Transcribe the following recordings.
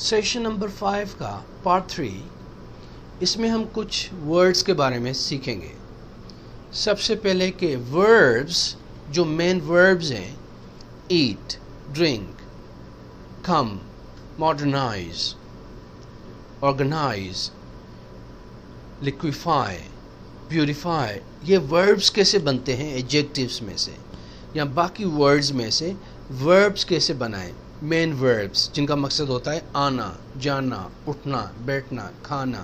Session number 5 کا part 3، اس میں ہم کچھ ورڈز کے بارے میں سیکھیں گے۔ سب سے پہلے کہ وربز جو مین وربز ہیں، eat, drink, come, modernise, organise, liquefy, purify, یہ وربز کیسے بنتے ہیں ایڈجیکٹیوز میں سے یا باقی ورڈز میں سے وربز کیسے بنائیں، مین وربز جن کا مقصد ہوتا ہے آنا، جانا، اٹھنا، بیٹھنا، کھانا۔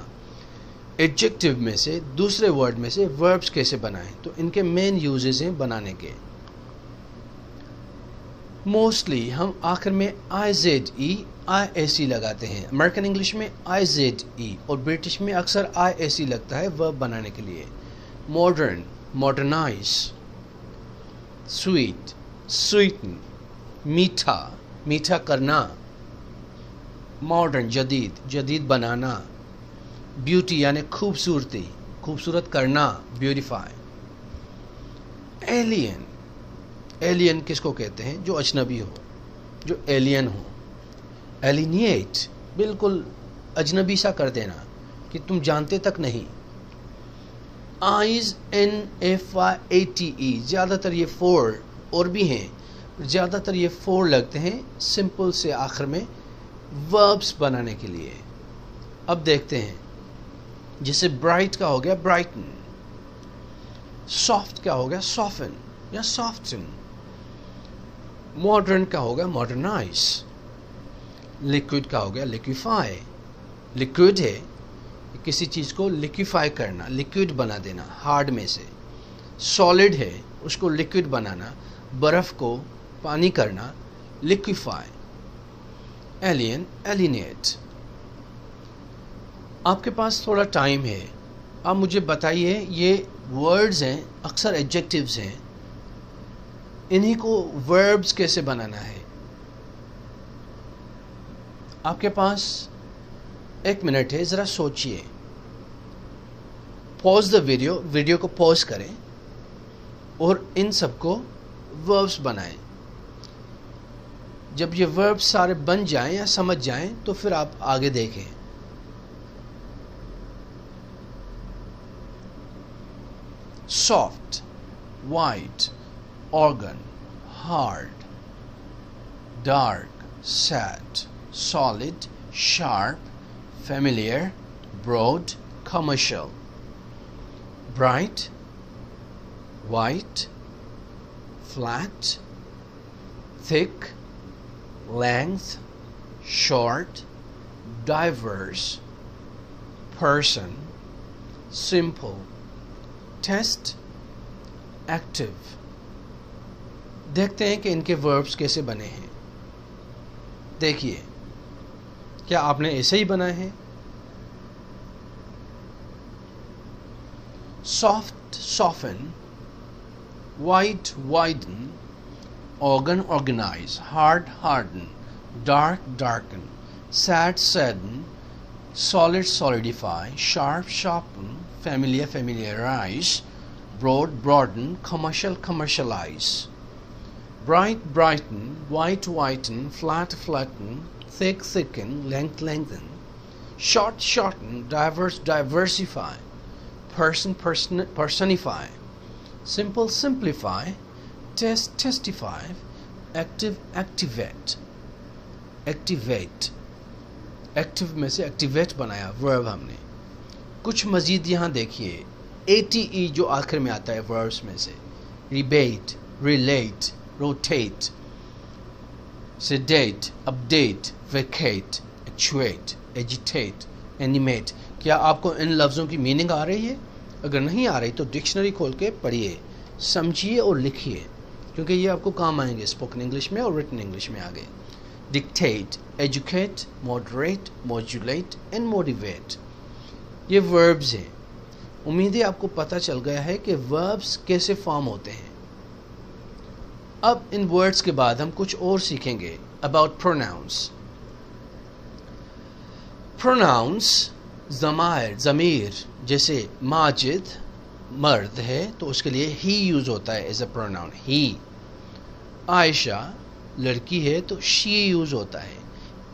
ایڈجیکٹیو میں سے دوسرے ورڈ میں سے وربز کیسے بنائیں، تو ان کے مین یوزز ہیں بنانے کے۔ موسٹلی ہم آخر میں I Z E, I S E لگاتے ہیں۔ امریکن انگلش میں آئی زیڈ ای اور برٹش میں اکثر آئی ایس ای لگتا ہے ورب بنانے کے لیے۔ ماڈرن، ماڈرنائز، سویٹ، سویٹن، میٹھا، میٹھا کرنا، ماڈرن، جدید، جدید بنانا، بیوٹی یعنی خوبصورتی، خوبصورت کرنا، بیوٹیفائی۔ ایلین، ایلین کس کو کہتے ہیں؟ جو اجنبی ہو، جو ایلین ہو۔ ایلینیٹ، بالکل اجنبی سا کر دینا کہ تم جانتے تک نہیں۔ Eyes, N F I A T E, زیادہ تر یہ فور اور بھی ہیں، زیادہ تر یہ فور لگتے ہیں سمپل سے آخر میں وربس بنانے کے لیے۔ اب دیکھتے ہیں، جیسے برائٹ کا ہو گیا برائٹن، سافٹ کا ہو گیا سافن یا سافٹن، ماڈرن کا ہو گیا ماڈرنائز، لیکوڈ کا ہو گیا لیکویفائی۔ لیکوڈ ہے کسی چیز کو لیکویفائی کرنا، لیکوڈ بنا دینا ہارڈ میں سے۔ سالڈ ہے اس کو لیکوڈ بنانا، برف کو پانی کرنا، لیکویفائی۔ Alien, alienate. آپ کے پاس تھوڑا ٹائم ہے، آپ مجھے بتائیے یہ ورڈز ہیں، اکثر ایڈجیکٹیوز ہیں، انہی کو وربز کیسے بنانا ہے؟ آپ کے پاس 1 منٹ ہے، ذرا سوچئے۔ پوز دا ویڈیو کو پوز کریں اور ان سب کو وربز بنائیں۔ جب یہ وربز سارے بن جائیں یا سمجھ جائیں تو پھر آپ آگے دیکھیں۔ Soft, white, organ, hard, dark, sad, solid, sharp, familiar, broad, commercial. Bright, white, flat, thick، length، short، diverse، person، simple، test، active۔ دیکھتے ہیں کہ ان کے وربز کیسے بنے ہیں۔ دیکھیے، کیا آپ نے ایسے ہی بنائے ہیں؟ soft، soften، white، widen، organ، organize، hard، harden، dark، darken، sad، sadden، solid، solidify، sharp، sharpen، familiar، familiarize، broad، broaden، commercial، commercialize۔ bright، brighten، white، whiten، flat، flatten، thick، thicken، length، lengthen، short، shorten، diverse، diversify، person، personify، simple، simplify، test، testify، active، activate۔ Active میں سے activate بنایا ورب ہم نے۔ کچھ مزید یہاں دیکھیے، اے ٹی ای جو آخر میں آتا ہے وربس میں سے، rebate, relate, rotate, sedate, update, vacate, actuate, agitate, animate. کیا آپ کو ان لفظوں کی میننگ آ رہی ہے؟ اگر نہیں آ رہی تو ڈکشنری کھول کے پڑھیے، سمجھیے اور لکھیے، کیونکہ یہ آپ کو کام آئیں گے اسپوکن انگلش میں اور ریٹن انگلش میں آگے۔ Dictate, educate, moderate, modulate and motivate, یہ وربز ہیں۔ امید ہے آپ کو پتہ چل گیا ہے کہ وربز کیسے فارم ہوتے ہیں۔ اب ان ورڈز کے بعد ہم کچھ اور سیکھیں گے اباؤٹ پروناؤنس۔ پروناؤنس، ضمیر، جیسے ماجد مرد ہے تو اس کے لیے ہی یوز ہوتا ہے ایز اے پروناؤن، ہی۔ عائشہ لڑکی ہے تو شی یوز ہوتا ہے۔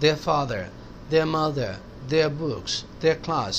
their father, their mother, their books, their class.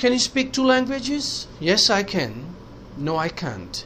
Can you speak 2 languages? Yes, I can. No, I can't.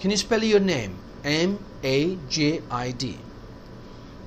Can you spell your name? M-A-J-I-D.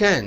can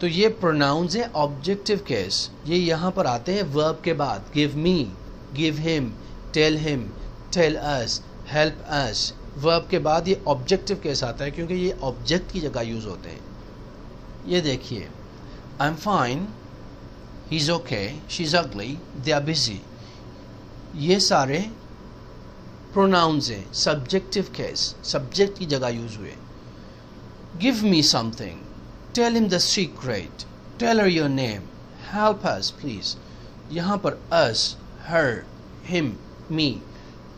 تو یہ پروناؤنز ہیں آبجیکٹیو کیس، یہ یہاں پر آتے ہیں ورب کے بعد. گیو می، گیو ہم، ٹیل اس، ہیلپ اس. ورب کے بعد یہ آبجیکٹیو کیس آتا ہے کیونکہ یہ آبجیکٹ کی جگہ یوز ہوتے ہیں. یہ دیکھیے I am fine, he is okay, she is ugly, they are busy. یہ سارے پروناؤنز ہیں سبجیکٹیو کیس، سبجیکٹ کی جگہ یوز ہوئے. Give me something, tell him the secret, tell her your name, help us please. یہاں پر اس، ہر، ہم، می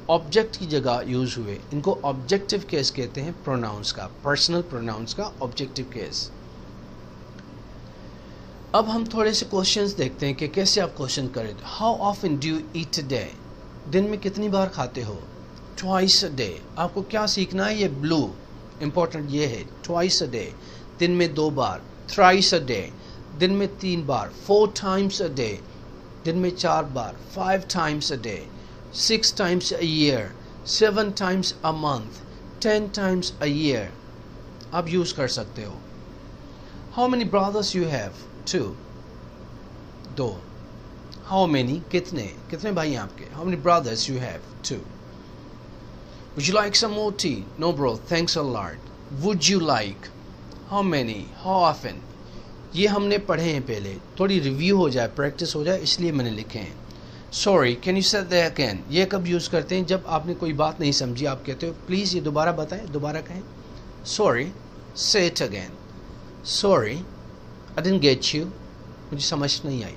object کی جگہ یوز ہوئے. ان کو آبجیکٹیو کیس کہتے ہیں پروناؤنس کا، پرسنل پروناؤنس کا آبجیکٹیو کیس. اب ہم تھوڑے سے کوشچنز دیکھتے ہیں کہ کیسے آپ کوشچن کریں. How often do you eat a day? دن میں کتنی بار کھاتے ہو؟ Twice a day. آپ کو کیا سیکھنا ہے؟ یہ بلو امپورٹنٹ یہ ہے. ٹوائس اے ڈے دن میں 2 بار. تھرائس اے ڈے دن میں 3 بار. 4 ٹائمس اے ڈے دن میں 4 بار. 5 times a day. 6 times a year. 7 times a month. 10 times a year آپ یوز کر سکتے ہو. How many brothers you have? 2 2. How many کتنے بھائی ہیں آپ کے؟ How many brothers you have? 2. Would you like some more tea? No bro, thanks a lot. Would you like? How many? How often? یہ ہم نے پڑھے ہیں پہلے، تھوڑی ریویو ہو جائے، پریکٹس ہو جائے، اس لیے میں نے لکھے ہیں. Sorry, can you say that again? یہ کب یوز کرتے ہیں؟ جب آپ نے کوئی بات نہیں سمجھی، آپ کہتے ہو پلیز یہ دوبارہ بتائیں، دوبارہ کہیں. Sorry, say it again. Sorry, I didn't get you. مجھے سمجھ نہیں آئی.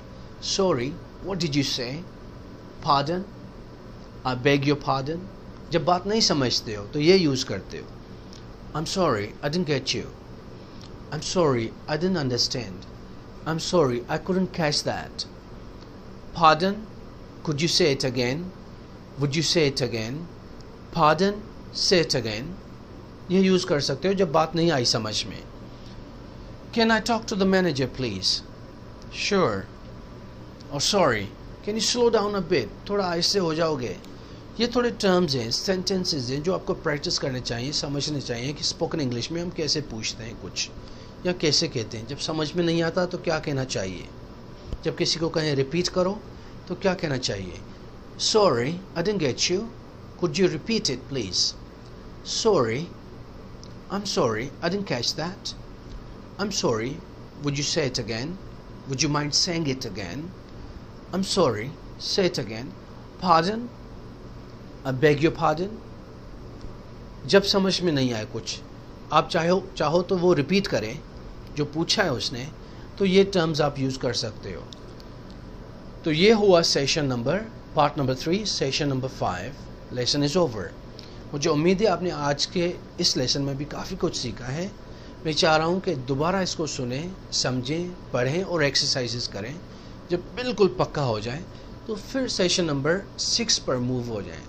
Sorry, what did you say? Pardon? I beg your pardon. جب بات نہیں سمجھتے ہو تو یہ یوز کرتے ہو. I'm sorry, I didn't get you. I'm sorry, I didn't understand. I'm sorry, I couldn't catch that. Pardon? Could you say it again? Would you say it again? Pardon? Say it again. یہ use کر سکتے ہو جب بات نہیں آئی سمجھ میں. Can I talk to the manager please? Sure. Oh sorry, can you slow down a bit? تھوڑا آہستہ ہو جاؤ گے. یہ تھوڑے ٹرمز ہیں، سینٹنسز ہیں جو آپ کو پریکٹس کرنے چاہیے، سمجھنے چاہیے کہ اسپوکن انگلش میں ہم کیسے پوچھتے ہیں کچھ یا کیسے کہتے ہیں. جب سمجھ میں نہیں آتا تو کیا کہنا چاہیے. جب کسی کو کہیں ریپیٹ کرو تو کیا کہنا چاہیے. Sorry, I didn't get you. Could you repeat it please? Sorry, I'm sorry, I didn't catch that. I'm sorry, would you say it again? Would you mind saying it again? I'm sorry, say it again. Pardon? I beg your pardon. جب سمجھ میں نہیں آئے کچھ، آپ چاہو تو وہ ریپیٹ کریں جو پوچھا ہے اس نے، تو یہ ٹرمز آپ یوز کر سکتے ہو. تو یہ ہوا session number part number 3، session number 5. Lesson is over. مجھے امید ہے آپ نے آج کے اس لیسن میں بھی کافی کچھ سیکھا ہے. میں چاہ رہا ہوں کہ دوبارہ اس کو سنیں، سمجھیں، پڑھیں اور ایکسرسائزز کریں. جب بالکل پکا ہو جائے تو پھر سیشن نمبر 6 پر موو ہو جائیں.